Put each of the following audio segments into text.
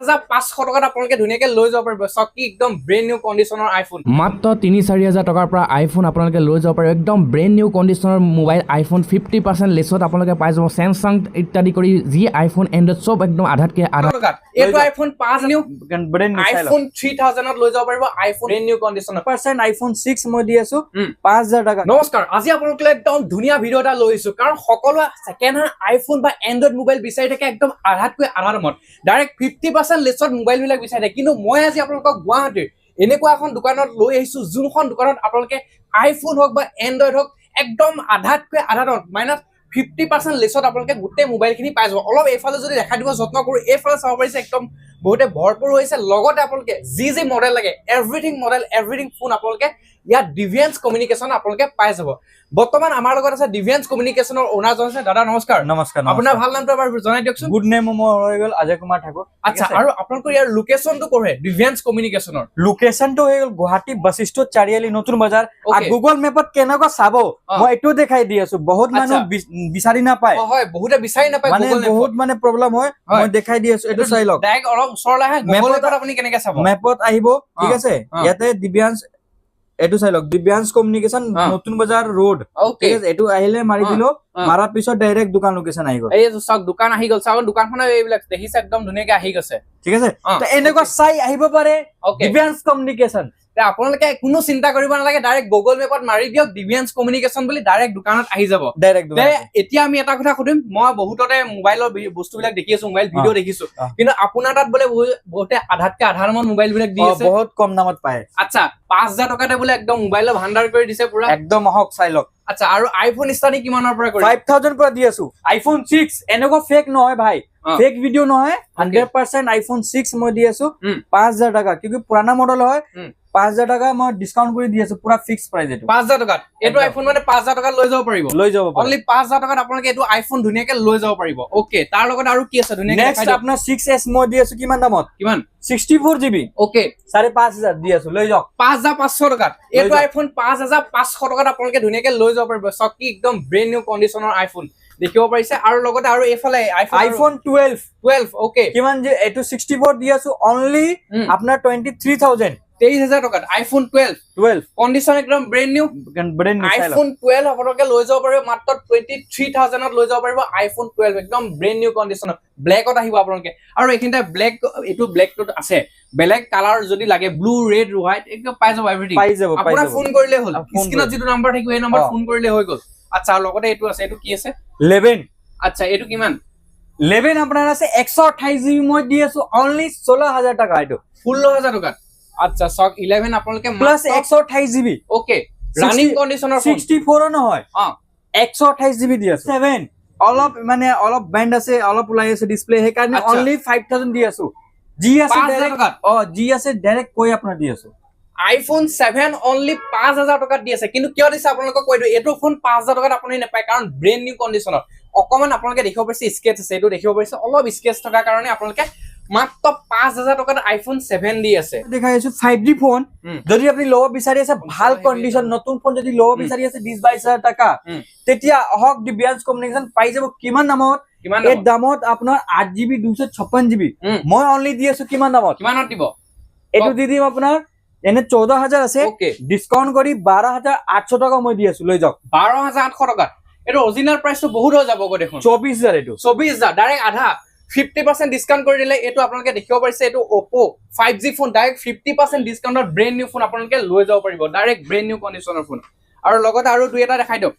5,500 টকাত আপোনালোকে ধুনীয়াকৈ লৈ যাব পাৰিব চকী একদম ব্ৰেণ্ড নিউ কণ্ডিশ্যনৰ আইফোন মাত্ৰ 3-4 হাজাৰ টকাৰ পৰা আইফোন আপোনালোকে লৈ যাব পাৰিব একদম ব্ৰেণ্ড নিউ কণ্ডিশ্যনৰ মোবাইল আইফোন 50% লেছত আপোনালোকে পাই যাব চেমচাং ইত্যাদি কৰি যি আইফোন এণ্ড্ৰইড চব একদম আধাতকৈ আধা টকাত এইটো iPhone 5 new brand new iPhone 3000 ত লৈ যাব পাৰিব আইফোন ব্ৰেণ্ড নিউ কণ্ডিশ্যনৰ পাৰ্চেণ্ট আইফোন 6 মই দি আছো 5000 টকা নমস্কাৰ আজি আপোনালোকলৈ একদম ধুনীয়া ভিডিঅ' এটা লৈ আহিছো কাৰণ সকলোৱে ছেকেণ্ড হেণ্ড আইফোন বা এণ্ড্ৰইড মোবাইল বিচাৰি থাকে একদম আধাতকৈ আধা দামত ডাইৰেক্ট 50% লেছত মোবাইল বিলাক বিচাৰি থাকে কিন্তু মই আজি আপোনালোকক গুৱাহাটীৰ এনেকুৱা এখন দোকানত লৈ আহিছো যোনখন দোকানত আপোনালোকে আইফোন হওক বা এণ্ড্ৰইড হওক একদম আধাতকৈ আধা দামত মাইনাছ 50% লেছত আপোনালোকে গোটেই মোবাইলখিনি পাই যাব অলপ এইফালে যদি দেখা দিব যত্ন কৰোঁ এইফালে চাব পাৰিছে একদম বহুতে ভৰপূৰ হৈছে লগতে আপোনালোকে যি যি মডেল লাগে এভৰিথিং মডেল এভৰিথিং ফোন আপোনালোকে ইয়াত ডিভিয়েন্স কমিউনিকেশ্যন আপোনালোকে পাই যাব বৰ্তমান আমাৰ লগত আছে ডিভিয়েন্স কমিউনিকেশ্যনৰ ওনাৰজন আছে দাদা নমস্কাৰ নমস্কাৰ আপোনাৰ ভাল নামটো এবাৰ জনাই দিয়কচোন গুড নেম মোৰ হৈ গ'ল অজয় কুমাৰ ঠাকুৰ আচ্ছা আৰু আপোনালোকৰ ইয়াৰ লোকেশ্যনটো কৰে ডিভিয়েন্স কমিউনিকেশ্যনৰ লোকেশ্যনটো হৈ গ'ল গুৱাহাটী বশিষ্ঠ চাৰিআলি নতুন বজাৰ আৰু গুগল মেপত কেনেকুৱা চাব মই এইটো দেখাই দি আছো বহুত মানুহ বিচাৰি নাপায় হয় বহুতে বিচাৰি নাপায় মানে বহুত মানে প্ৰব্লেম হয় মই দেখাই দি আছো এইটো চাই লওক ডাইৰেক্ট অলপ ওচৰলৈ আহে গুগল মেপত আপুনি কেনেকৈ চাব মেপত আহিব ঠিক আছে ইয়াতে দিব্যাংশ এটো চাই লওক দিব্যাংশ কমিউনিকেশ্যন নতুন বজাৰ ৰোড ঠিক আছে এটো আহিলে মাৰি দিলো মাৰাৰ পিছত ডাইৰেক্ট দোকান লোকেশ্যন আহি গ'ল এই চাওক দোকান আহি গ'ল চাওক দোকানখনে এইবিলাক দেখিছে একদম ধুনীয়াকৈ আহি গৈছে ঠিক আছে তো এনেকুৱা চাই আহিব পাৰে দিব্যাংশ কমিউনিকেশ্যন আপোনালোকে কোনো চিন্তা কৰিব নালাগে ডাইৰেক্ট গুগল মেপত মাৰি দিয়ক ডিভিয়েন্স কমিউনিকেশ্যন বুলি ডাইৰেক্ট দোকানত আহি যাব ডাইৰেক্ট এতিয়া আমি এটা কথা সুধিম মই বহুততে মোবাইলৰ বস্তুবিলাক দেখি আছো মোবাইল ভিডিঅ' দেখিছো কিন্তু আপোনাৰ তাত বোলে বহুতে আধাতকৈ আধা দামত মোবাইল বিলাক দি আছে বহুত কম দামত পায় আচ্ছা 5000 টকাতে বোলে একদম মোবাইলৰ ভাণ্ডাৰ কৰি দিছে পুৰা একদম আহক চাই লওক আচ্ছা আৰু আইফোন ষ্টাৰ্টিং কিমানৰ পৰা কৰি 5000 পৰা দি আছো আইফোন 6 এনেকুৱা ফেক নহয় ভাই ফেক ভিডিঅ' নহয় 100% আইফোন 6 মই দি আছো 5000 টকা কিউকি পুৰানা মডেল হয় 5000 টকা মই ডিসকাউন্ট কৰি দি আছো পুৰা ফিক্স প্ৰাইস এটো 5000 টকা এটো আইফোন মানে 5000 টকা লৈ যাব পাৰিব অনলি 5000 টকাত আপোনালোকে এটো আইফোন ধুনীয়াকৈ লৈ যাব পাৰিব ওকে তাৰ লগত আৰু কি আছে ধুনীয়াকৈ নেক্সট আপোনাৰ 6s মই দি আছো কিমান দামত কিমান 64 GB ওকে 5500 দি আছো লৈ যাওক 5500 টকাত এটো আইফোন 5500 টকাত আপোনালোকে ধুনীয়াকৈ লৈ যাব পাৰিব চকী একদম ব্ৰেণ্ড নিউ কণ্ডিশ্যনৰ আইফোন দেখিব পাৰিছে আৰু লগতে আৰু এফালে আইফোন 12 ওকে কিমান যে এটো 64 দি আছো অনলি আপোনাৰ 23000 টকাত আইফোন 12 কণ্ডিশ্যন একদম ব্ৰেণ্ড নিউ আইফোন 12 আপোনালোকে লৈ যাব পাৰিব মাত্ৰ 23000 ত লৈ যাব পাৰিব আইফোন 12 একদম ব্ৰেণ্ড নিউ কণ্ডিশ্যনত ব্লেকত আহিব আপোনালোকে আৰু এইখিনিতে ব্লেক এইটো ব্লেকটোত আছে বেলেগ কালাৰ যদি লাগে ব্লু ৰেড হোৱাইট একদম পাই যাব এভৰিথিং আপোনাৰ ফোন কৰিলে হ'ল স্ক্ৰিনত যিটো নম্বৰ থাকিব এই নম্বৰ ফোন কৰিলে হৈ গ'ল আচ্ছা লগতে এইটো আছে এইটো কি আছে 11 আচ্ছা এইটো কিমান 11 আপোনাৰ আছে 128 GB মই দি আছো অনলি 16000 টকা এইটো 16000 টকাত আচ্ছা সক 11 আপোনালোকে প্লাস 128 GB ওকে রানিং কন্ডিশনৰ 64 নহয় 128 GB দি আছে 7 অলপ মানে অলপ ব্যান্ড আছে অলপ ওলাই আছে ডিসপ্লে হে কাৰণে অনলি 5000 দি আছো জি আছে ডাইৰেক্ট জি আছে ডাইৰেক্ট কৈ আপোনাৰ দি আছো আইফোন 7 অনলি 5000 টকাত দি আছে কিন্তু কিয় দিছে আপোনালোকক কৈ দিও এটো ফোন 5000 টকাত আপুনি নাপায় কাৰণ ব্ৰেণ্ড নিউ কন্ডিশনত অকমান আপোনালোকে দেখিব পাৰিছে স্কেচ আছে এটো দেখিব পাৰিছে অলপ স্কেচ থকা কাৰণে আপোনালোকে মাত্ৰ 5000 টকাত আইফোন 7 দি আছে দেখাইছো 5G ফোন যদি আপুনি লব বিচাৰি আছে ভাল কন্ডিশন নতুন ফোন যদি লব বিচাৰি আছে 20000 টকা তেতিয়া হক দিব্যাংশ কমিউনিকেশ্যন পাই যাব কিমান দামত এই দামত আপোনাৰ 8GB 256GB মই অনলি দি আছো কিমান দামত কিমানত দিব এটো দি দিম আপোনাৰ এনে 14000 আছে ডিসকাউন্ট কৰি 12800 টকা মই দি আছো লৈ যাওক 12800 টকা এটো অৰিজিনাল প্ৰাইসটো বহুত হৈ যাব গো দেখোন 24000 এটো 24000 ডাইৰেক্ট আধা 50% ডিসকাউন্ট কৰি দিলে এটো আপোনালোকে দেখিব পাৰিছে এটো Oppo 5G ফোন ডাইৰেক্ট 50% ডিসকাউন্টত ব্ৰেণ্ড নিউ ফোন আপোনালোকে লৈ যাব পাৰিব ডাইৰেক্ট ব্ৰেণ্ড নিউ কন্ডিশনৰ ফোন আৰু লগতে আৰু দুই এটা দেখাই দিও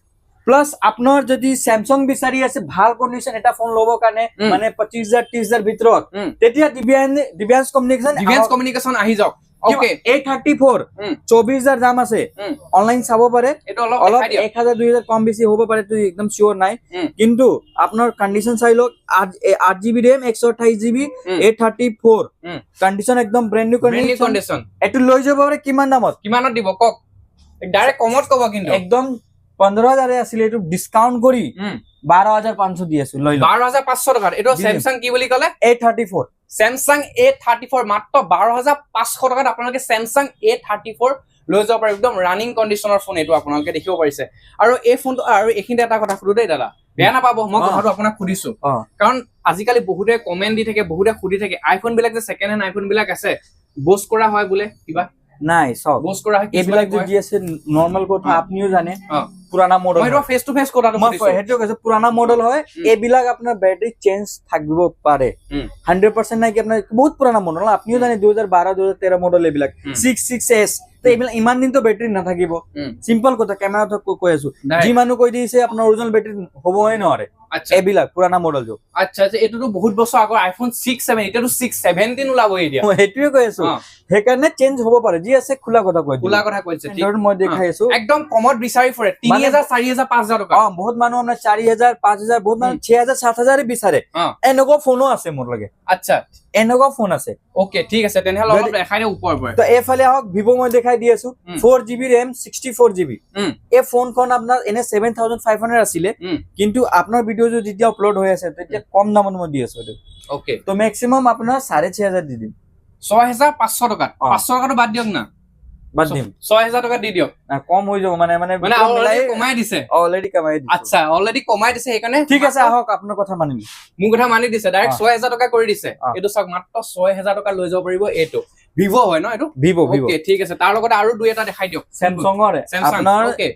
প্লাস আপোনাৰ যদি Samsung বিচাৰি আছে ভাল কন্ডিশন এটা ফোন লব কাৰণে মানে 25000 30000 ভিতৰত তেতিয়া দিব্যাংশ কমিউনিকেশ্যন আহি যাওক ওকে A34 24000 দাম আছে অনলাইন চাব পাৰে এটো অলপ 1000 2000 কম বেছি হ'ব পাৰে তো একদম শিওৰ নাই কিন্তু আপোনাৰ কন্ডিশন চাই লওক 8GB RAM 128GB A34 condition একদম ব্ৰ্যান্ড নিউ কন্ডিশন এটো লৈ যাব পাৰে কিমান দামত কিমানত দিব কক ডাইৰেক্ট কমত কব কিন্তু একদম 15000 আছিল এটো ডিসকাউন্ট কৰি 12500 দি আছো লৈ লওক 12500 টকা এটো Samsung কি বুলি কলে A34 Samsung A34 মাত্ৰ 12500 টকাত আপোনালোকে Samsung A34 লৈ যাব পাৰিব একদম ৰানিং কন্ডিশনৰ ফোন এটো আপোনালোকে দেখিব পাৰিছে আৰু এই ফোনটো আৰু এখিনতে এটা কথা সুধো দেই দাদা বেয়া নাপাব মই অ। কথাটো আপোনাক সুধিছো অ কাৰণ আজিকালি বহুতে কমেন্ট দি থাকে বহুতে সুধি থাকে আইফোন বিলাক যে ছেকেণ্ড হেণ্ড আইফোন বিলাক আছে বোজ কৰা হয় বোলে কিবা নাই চব বোজ কৰা হয় এইবিলাক কিছুমানে যে দি আছে নৰ্মেল কথা অ। আপুনিও জানে অ। পুৰাণা মডেল মই ফেচ টু ফেচ কথাটো মই সুধিছো সেইটো কৈছো পুৰাণা মডেল হয় এইবিলাক আপোনাৰ বেটাৰী চেঞ্জ থাকিব পাৰে 100% নাই কি আপোনাৰ বহুত পুৰাণা মডেল আপুনিও জানে 2012 2013 মডেল এইবিলাক 66s তো এইবিলাক ইমান দিন তো বেটাৰী নাথাকিব সিম্পল কথা কেমেৰাটো কৈ আছো যি মানুহ কৈ দিছে আপোনাৰ অৰিজিনেল বেটাৰী হ'বই নোৱাৰে আচ্ছা এইবিলাক পুৰাণা মডেল jo আচ্ছা আচ্ছা এটোতো বহুত বছৰ আগৰ আইফোন 6 7 এটাতো 617 ওলাব এতিয়া মই হেতুৱে কৈ আছো সেইকাৰণে চেঞ্জ হ'ব পাৰে যি আছে খোলা কথা কৈ খোলা কথা কৈছে ঠিক ধৰক মই দেখাই আছো একদম কমত বিচাৰি ফুৰে 3000 4000 5000 টকা বহুত মানুহ আপোনাৰ 4000 5000 বহুত মানুহ 6000 7000 বিচাৰে এনেকুৱা ফোনো আছে মোৰ লগে আচ্ছা এনেকুৱা ফোন আছে ওকে ঠিক আছে তেনেহলে অলপ দেখাই দিও ওপৰ ওপৰ তো এফালে হওক ভিভো মই দেখাই দি আছো 4GB RAM 64GB এই ফোনখন আপোনাৰ এনে 7500 আছিলে কিন্তু আপোনাৰ ভিডিও যেতিয়া আপলোড হৈ আছে তেতিয়া কম দামত মই দি আছো ওকে তো ম্যাক্সিমাম আপোনাৰ 6500 দি দিম 6500 টকা 500 টকাটো বাদ দিয়ক না বাদ দিম 6000 টকা দি দিয়ক না কম হৈ যাব মানে অলৰেডি কমাই দিছে অলৰেডি কমাই দিছে আচ্ছা অলৰেডি কমাই দিছে সেইকাৰণে ঠিক আছে আহক আপোনাৰ কথা মানিম মোৰ কথা মানি দিছে ডাইৰেক্ট 6000 টকা কৰি দিছে এইটো চাওক মাত্ৰ 6000 টকা লৈ যাব পাৰিব এইটো ভিভো হয় ন এইটো ভিভো ওকে ঠিক আছে তাৰ লগতে আৰু দুই এটা দেখাই দিয়ক স্যামসাঙৰ আপোনাৰ ওকে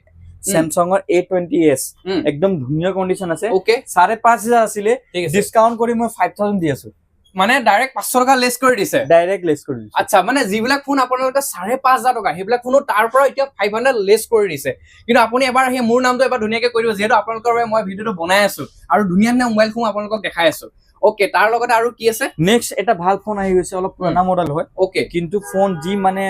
স্যামসাঙৰ A20s একদম ধুনীয়া কন্ডিশন আছে ওকে 5500 আছিলে ঠিক আছে ডিসকাউন্ট কৰি মই 5000 দি আছো মানে ডাইৰেক্ট 500 টকা লেছ কৰি দিছে ডাইৰেক্ট লেছ কৰি দিছো আচ্ছা মানে যিবিলাক ফোন আপোনালোকে 5500 টকা সেইবিলাক ফোনো তাৰ পৰা এতিয়া 500 লেছ কৰি দিছে কিন্তু আপুনি এবাৰ আহি মোৰ নামটো এবাৰ ধুনীয়াকৈ কৈ দিব যেহেতু আপোনালোকৰ বাবে মই ভিডিওটো বনাই আছো আৰু ধুনীয়া ধুনীয়া মোবাইল ফোন আপোনালোকক দেখাই আছো ওকে তাৰ লগতে আৰু কি আছে নেক্সট এটা ভাল ফোন আহি গৈছে অলপ পুৰণা মডেল হয় ওকে কিন্তু ফোন যি মানে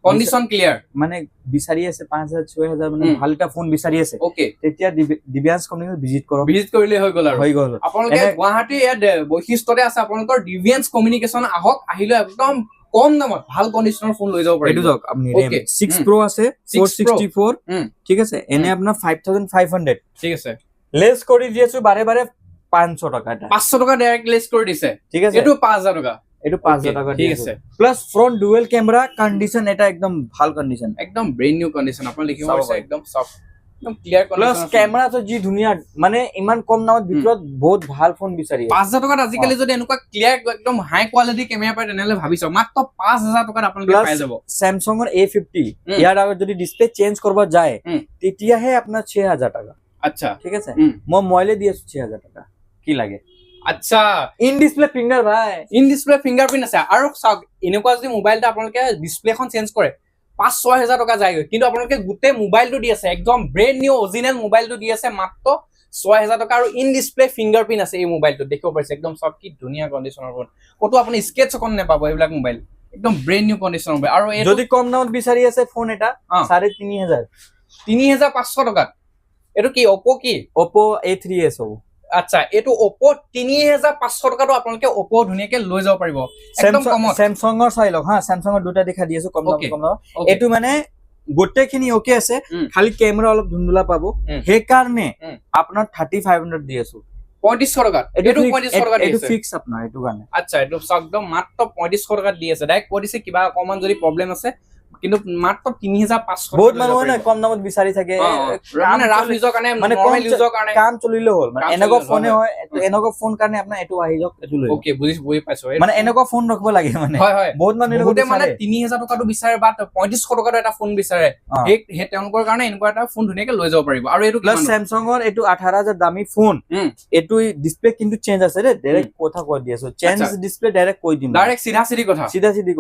কন্ডিশন ক্লিয়াৰ মানে বিচাৰি আছে 5000 6000 মানে ভাল এটা ফোন বিচাৰি আছে ওকে তেতিয়া দিব্যাঞ্জ কোম্পানী ভিজিট কৰক ভিজিট কৰিলে হৈ গ'ল আৰু হৈ গ'ল আপোনালোকে গুৱাহাটী ইয়াত বৈশিষ্ট্যতে আছে আপোনালোকৰ ডিভিয়েন্স কমিউনিকেশ্যন আহক আহিলে একদম কম দামত ভাল কন্ডিশনৰ ফোন লৈ যাব পাৰিব এইটো যাওক আপুনি RAM 6 Pro আছে 464 ঠিক আছে এনে আপোনাৰ 5500 ঠিক আছে লেছ কৰি দিয়েছো বাৰে বাৰে 500 টাকা এটা 500 টকা ডাইৰেক্ট লেছ কৰি দিছে ঠিক আছে এটো 5000 টকা এটো 5000 টাকা ঠিক আছে plus front dual camera condition এটা একদম ভাল কন্ডিশন একদম ব্রেন নিউ কন্ডিশন আপুনি লিখিব পাৰিছে একদম সফট একদম ক্লিয়াৰ প্লাস কন্ডিশন ক্যামেৰা তো জি ধুনিয়া মানে ইমান কম দামত ভিতৰত বহুত ভাল ফোন বিচাৰি 5000 টকাত আজিকালি যদি এনেকুৱা ক্লিয়াৰ একদম হাই কোৱালিটি কেমেৰা পায় তেনেহলে ভাবিছো মাত্ৰ 5000 টকাত আপোনালোকে পাই যাব স্যামসাঙৰ A50 ইয়াৰ আগত যদি ডিসপ্লে চেঞ্জ কৰিব যায় তেতিয়াহে আপোনাৰ 6000 টাকা আচ্ছা ঠিক আছে মই মোবাইলে দি আছো 6000 টাকা কি লাগে আচ্ছা ইন ডিসপ্লে ফিঙ্গার ভাই ইন ডিসপ্লে ফিঙ্গাৰপ্ৰিন্ট আছে আৰু চাওক এনেকুৱা যদি মোবাইলটা আপোনালোকে ডিসপ্লেখন চেঞ্জ কৰে 5-6000 টকা যায়গৈ কিন্তু আপোনালোকে গোটেই মোবাইলটো দি আছে একদম ব্ৰেণ্ড নিউ অৰিজিনেল মোবাইলটো দি আছে মাত্ৰ 6000 টকা আৰু ইন ডিসপ্লে ফিঙ্গাৰপ্ৰিন্ট আছে এই মোবাইলটো দেখিব পাৰিছে একদম সব কি ধুনীয়া কন্ডিশনৰ ফোন কতো আপুনি স্কেচ অকন নেপাব এইবিলাক মোবাইল একদম ব্ৰেণ্ড নিউ কন্ডিশনৰ মোবাইল আৰু যদি কম দামত বিচাৰি আছে ফোন এটা 3500 টকাত এটো কি Oppo কি Oppo A3s হ'ব আচ্ছা এটো Oppo 3500 টকাটো আপোনালোকে Oppo ধুনীয়াকে লৈ যাব পাৰিব একদম কমত স্যামসাঙৰ চাই লওক হা স্যামসাঙৰ দুটা দেখা দি আছো কম দাম এটো মানে গোটেইখিনি ওকে আছে খালি ক্যামেৰা অলপ ধুন্দুলা পাব হে কাৰণে আপোনাৰ 3500 দি আছো 3500 টকা এটো 3500 টকা এটো ফিক্স আপোনাৰ এটো কাৰণে আচ্ছা এটো একদম মাত্ৰ 3500 টকা দি আছে ডাইৰেক্ট কৈ দিছে কিবা অকমান যদি প্ৰবলেম আছে কিন্তু মাত্ৰ 3500 বহুত মানুহ না কম দামত বিচাৰি থাকে মানে ৰাফ ইউজৰ কাৰণে মানে নৰমাল ইউজৰ কাৰণে কাম চলিলে হ'ল মানে এনেকুৱা ফোনে হয় এনেকুৱা ফোন কাৰণে আপোনাৰ এটো আহি যাওক এটো লৈ ওকে বুজি পাইছো মানে এনেকুৱা ফোন ৰাখিব লাগে মানে হয় হয় বহুত মানুহ বহুতে মানে 3000 টকাটো বিচাৰে বা 3500 টকাটো এটা ফোন বিচাৰে হে তেওঁলোকৰ কাৰণে এনেকুৱা এটা ফোন ধুনীয়াকে লৈ যাব পাৰিব আৰু এটো প্লাস স্যামসাঙৰ এটো 18000 দামী ফোন এটো ডিসপ্লে কিন্তু চেঞ্জ আছে ৰে ডাইৰেক্ট কথা কৈ দি আছো চেঞ্জ ডিসপ্লে ডাইৰেক্ট কৈ দিম ডাইৰেক্ট সিধা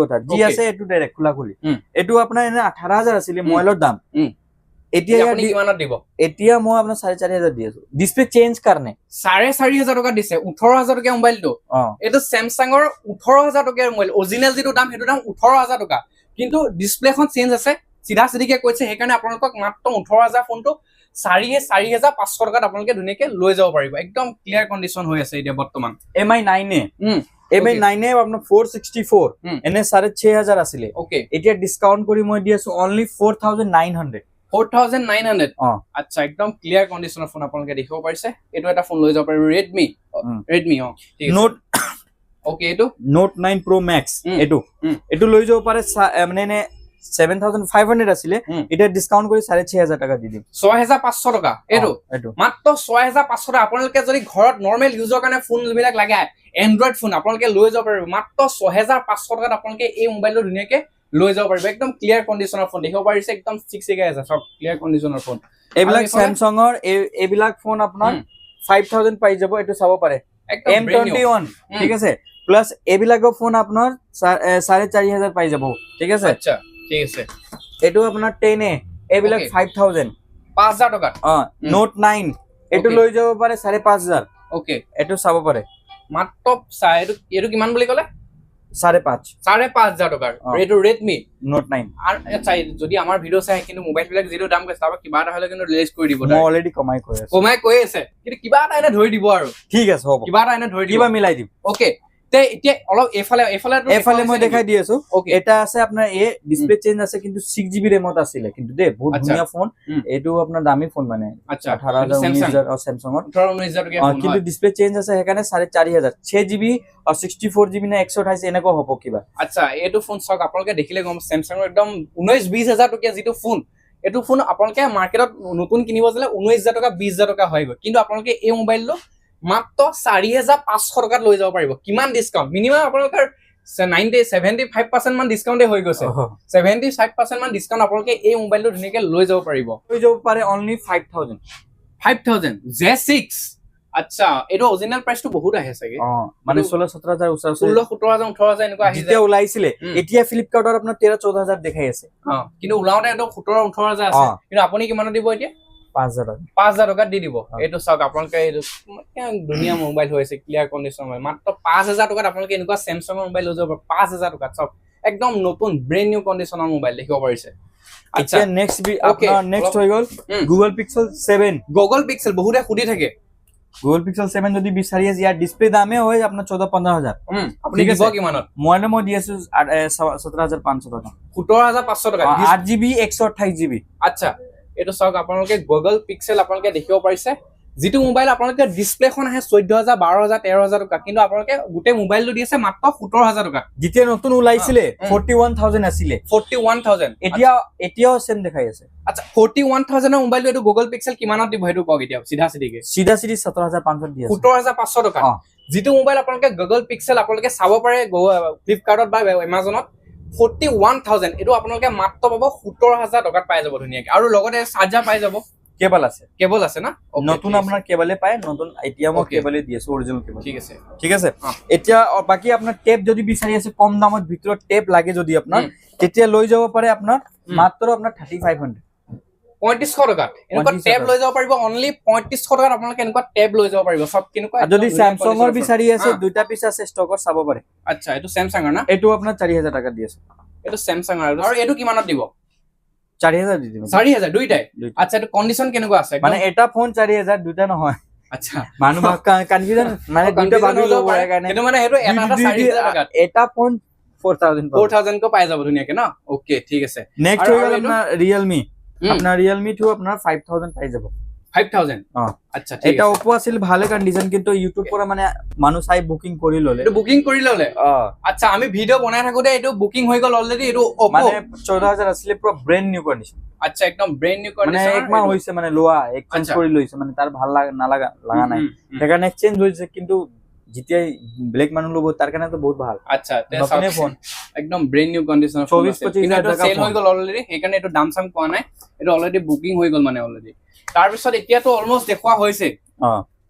কথা যি আছে এটো ডাইৰেক্ট খোলা খুলি এটো আপোনাৰ এনে 18000 আছিল মোবাইলৰ দাম এতিয়া আপুনি কিমানত দিব এতিয়া মই আপোনাৰ 4500 দি আছো ডিসপ্লে চেঞ্জ কাৰণে 4500 টকা দিছে 18000 টকা মোবাইলটো এটো স্যামসাঙৰ 18000 টকাৰ মোবাইল অৰিজিনাল যেটো দাম হেটো দাম 18000 টকা কিন্তু ডিসপ্লেখন চেঞ্জ আছে সিধাকে কৈছে হেকাৰণে আপোনালোকক মাত্ৰ 18000 ফোনটো 4500 টকাত আপোনালোকে ধুনীয়াকে লৈ যাব পাৰিব একদম ক্লিয়াৰ কন্ডিশন হৈ আছে এতিয়া বৰ্তমান MI 9 MI 9 আপোনাৰ 464 এনে 6500 আছিল ওকে এতিয়া ডিসকাউন্ট কৰি মই দি আছো অনলি 4900 আচ্ছা একদম ক্লিয়াৰ কন্ডিশনৰ ফোন আপোনালোকে দেখিব পাৰিছে এটো এটা ফোন লৈ যাব পাৰিব Redmi ঠিক আছে নোট ওকে এটো Note 9 Pro Max এটো লৈ যাব পাৰে মানে 7,500 আছিলে এটা ডিসকাউন্ট কৰি 6,500 টাকা দি দিম 6,500 টকা এইটো এইটো মাত্ৰ 6,500 টকা আপোনালোকে যদি ঘৰত নৰ্মেল ইউজৰ কাৰণে ফোন বিলাক লাগে এন্ড্ৰইড ফোন আপোনালোকে লৈ যাব পাৰিব মাত্ৰ 6,500 টকাত আপোনালোকে এই মোবাইলটো ধুনীয়াকে লৈ যাব পাৰিব একদম ক্লিয়াৰ কণ্ডিচনৰ ফোন দেখিব পাৰিছে একদম 6 আছে সব ক্লিয়াৰ কণ্ডিচনৰ ফোন এইবিলাক স্যামসাঙৰ এইবিলাক ফোন আপোনাৰ 5,000 পাই যাব এটো চাব পাৰে M21 ঠিক আছে প্লাস এইবিলাকৰ ফোন আপোনাৰ 4,500 পাই যাব ঠিক আছে আচ্ছা ঠিক আছে এটো আপোনাৰ 10A এইবিলাক 5,000 5,000 টকা নোট 9 এটো লৈ যাব পাৰে 5,500 ওকে এটো চাব পাৰে মাত্ৰ এটো কিমান বুলি ক'লে 5,500 টকাৰ এইটো Redmi নোট 9 আৰু আচ্ছা যদি আমাৰ ভিডিও চাই কিন্তু মোবাইল বিলাক যেটো দাম কৈছে তাৰ কিবা এটা হলে কিন্তু ৰিলিজ কৰি দিব মই অলৰেডি কমাই কৈ আছে কিন্তু কিবা এটা এনে ধৰি দিব আৰু ঠিক আছে হ'ব কিবা এটা এনে ধৰি দিব কিবা মিলাই দিম ওকে তে এতিয়া অলপ এফালে মই দেখাই দি আছো এটা আছে আপোনাৰ এই ডিসপ্লে চেঞ্জ আছে কিন্তু 6GB ৰেমত আছিল কিন্তু দে বহুত ধুনীয়া ফোন এটো আপোনাৰ দামী ফোন মানে আচ্ছা 18,000 স্যামসাঙৰ 18,000 টকা ফোন কিন্তু ডিসপ্লে চেঞ্জ আছে সেইকাৰণে 4,500 6GB আৰু 64GB নে 128 এনেকুৱা হ'ব কিবা আচ্ছা এইটো ফোন সক আপোনালোকে দেখিলে গম স্যামসাঙৰ একদম 19-20,000 টকা যিটো ফোন এটো ফোন আপোনালোকে মাৰ্কেটত নতুন কিনিব যালে 19,000 টকা 20,000 টকা হৈ গৈ কিন্তু আপোনালোকে এই মোবাইলটো মাত্ৰ 4,500 টকাত লৈ যাব পাৰিব কিমান ডিসকাউন্ট মিনিমাম আপোনালোকৰ 75% মান ডিসকাউন্টে হৈ গৈছে 75% মান ডিসকাউন্ট আপোনালোকে এই মোবাইলটো ধুনীয়াকে লৈ যাব পাৰিব অনলি 5,000 J6 আচ্ছা এটো অৰিজিনাল প্ৰাইসটো বহুত আহে চাগে মানে 16-17,000 ওচৰা 16-17,000 18,000 এনেকুৱা আহি যেতিয়া ওলাইছিলে এতিয়া ফ্লিপকাৰ্টত আপোনাৰ 13-14,000 দেখাই আছে কিন্তু ওলাওতে এটো 17-18,000 আছে কিন্তু আপুনি কিমানত দিব এতিয়া 5,000 টকা দি দিব এইটো চাওক আপোনালোকে এইটো দুনিয়া মোবাইল হৈছে ক্লিয়াৰ কণ্ডিচন হয় মাত্ৰ 5,000 টকাত আপোনালোকে এনেকুৱা স্যামসাঙৰ মোবাইল লৈ যাব 5,000 টকাত চাওক একদম নতুন ব্ৰেন্ড নিউ কণ্ডিচনৰ মোবাইল দেখিব পাৰিছে আচ্ছা নেক্সট হৈ গল Google Pixel 7 Google Pixel বহুতে খুদি থাকে Google Pixel 7 যদি বিচাৰি আছে ইয়াৰ ডিসপ্লে দামে হয় আপোনাৰ 14-15,000 আপুনি দিব কিমানত মই দি আছো 17,500 টকা 17,500 টকা 8GB 128GB আচ্ছা এটো চাওক আপোনালোকে Google Pixel আপোনালোকে দেখিব পাৰিছে যেটো মোবাইল আপোনালোকে ডিসপ্লেখন আহে 14,000 12,000 13,000 টকা কিন্তু আপোনালোকে গোটে মোবাইলটো দি আছে মাত্ৰ 17,000 টকা যেতিয়া নতুন ওলাইছিলে 41,000 আছিল 41,000 এতিয়াও সেম দেখাই আছে আচ্ছা 41,000 এর মোবাইলটো এটো Google Pixel কিমানত দিব হেতু কক এতিয়া সিধা 17,500 দি আছে 17,500 টকা যেটো মোবাইল আপোনালোকে Google Pixel আপোনালোকে চাব পাৰে ফ্লিপকাৰ্টত বা Amazonত 41,000 এটো আপোনালোকে মাত্ৰ পাব 17,000 টকাত পাই যাব ধুনিয়াকে আৰু লগতে চাৰ্জাৰ পাই যাব কেবল আছে না নতুন আপোনাৰ কেবলে পায় নতুন এতিয়া মই কেবলে দি আছো অৰিজিনাল কেবল ঠিক আছে এতিয়া বাকি আপোনাৰ টেপ যদি বিচাৰি আছে কম দামত ভিতৰত টেপ লাগে যদি আপোনাৰ তেতিয়া লৈ যাব পাৰে আপোনাৰ মাত্ৰ আপোনাৰ 3,500 3500 টকাত এনেকুৱা টেব লৈ যাব পাৰিব অনলি 3500 টকাত আপোনালোকে এনেকুৱা টেব লৈ যাব পাৰিব সব কিনকুৱা যদি স্যামসাঙৰ বিচাৰি আছে দুটা পিস আছে ষ্টকত চাব পাৰে আচ্ছা এটো স্যামসাঙৰ না এটো আপোনাৰ 4,000 টাকা দি আছে এটো স্যামসাঙৰ আৰু এটো কিমানত দিব 4,000 দি দিম 4,000 দুইটাই আচ্ছা এটো কন্ডিশন কেনেকুৱা আছে মানে এটা ফোন 4,000 দুটা নহয় আচ্ছা মানুহ কনফিউজন মানে দুটা ভাবি ল'ব পাৰে কাৰণে কিন্তু মানে এটো এটা 4,000 টকাত এটা ফোন 4,000 কো পাই যাব ধুনিয়াকে না ওকে ঠিক আছে নেক্সট হৈ গ'ল আপোনাৰ Realme আপনার Realme 2 আপনার 5,000 পাই যাব 5,000 আচ্ছা ঠিক আছে এটা Oppo আছিল ভালে কন্ডিশন কিন্তু YouTube পৰা মানে মানুহ চাই বুকিং কৰি ললে এটো বুকিং কৰি ললে আচ্ছা আমি ভিডিও বনাই থাকোতে এটো বুকিং হৈ গল অলৰেডি এটো Oppo মানে 14,000 আছিল পুরো ব্র্যান্ড নিউ কন্ডিশন আচ্ছা একদম ব্র্যান্ড নিউ কন্ডিশন মানে একমাহ হৈছে মানে লোৱা এক্সচেঞ্জ কৰি লৈছে মানে তাৰ ভাল লাগা নাই সেইকাৰণে এক্সচেঞ্জ হৈছে কিন্তু যেতিয়া ব্ল্যাক মানুহ লব তাৰ কাৰণে তো বহুত ভাল আচ্ছা নতুন ফোন একদম ব্ৰ্যান্ড নিউ কন্ডিশন 24-25 টাকা সেল হৈ গল অলৰেডি সেইকাৰণে এটো দাম সাম কোৱা নাই এটো অলৰেডি বুকিং হৈ গল মানে অলৰেডি তাৰ পিছত এতিয়া তো অলমোস্ট দেখুৱা হৈছে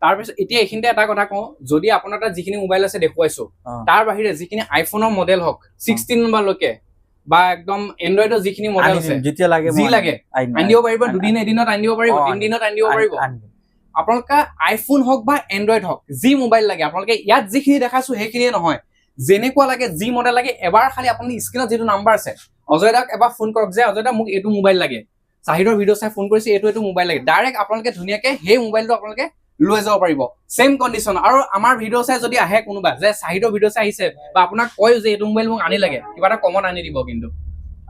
তাৰ পিছত এতিয়া এখিনতে এটা কথা কওঁ যদি আপোনাৰ তাত যিখিনি মোবাইল আছে দেখুৱাইছো তাৰ বাহিৰে যিখিনি আইফোনৰ মডেল হক 16 নম্বৰ লকে বা একদম এন্ড্ৰইডৰ যিখিনি মডেল আছে যেতিয়া লাগে যি লাগে আনিব পাৰিব দুদিন এদিনত আনিব পাৰিব তিন দিনত আনিব পাৰিব আপোনালোকে আইফোন হক বা এন্ড্ৰইড হক যি মোবাইল লাগে আপোনালোকে ইয়াত যিখিনি দেখাইছো সেইখিনিয়ে নহয় যেনেকুৱা লাগে যি মডেল লাগে এবাৰ খালি আপুনি স্ক্ৰিনত যেটো নাম্বাৰ আছে অজয়দাক এবাৰ ফোন কৰক যে অজয়দা মোক এটো মোবাইল লাগে চাহিদৰ ভিডিও চাই ফোন কৰিছে এটো মোবাইল লাগে ডাইৰেক্ট আপোনালোকে ধুনিয়াকে হে মোবাইলটো আপোনালোকে লৈ যাব পাৰিব সেম কন্ডিশন আৰু আমাৰ ভিডিও চাই যদি আহে কোনোবা যে চাহিদৰ ভিডিও চাই আহিছে বা আপোনাক কয় যে এটো মোবাইল মোক আনি লাগে কিবা এটা কমন আনি দিব কিন্তু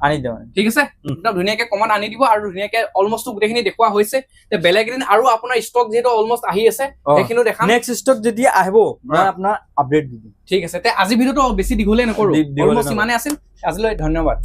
আনি দিও ঠিক আছে একদম ধুনিয়াকে কমন আনি দিব আৰু ধুনিয়াকে অলমোস্ট গুটেখিনি দেখুৱা হৈছে তে বেলেগ দিন আৰু আপোনাৰ ষ্টক যেটো অলমোস্ট আহি আছে সেইখিনো দেখাম নেক্সট ষ্টক যদি আহিব মই আপোনাৰ আপডেট দি দিম ঠিক আছে তে আজি ভিডিওটো বেছি দীঘলে নকৰো অলমোস্ট ইমানে আছিল আজিলৈ ধন্যবাদ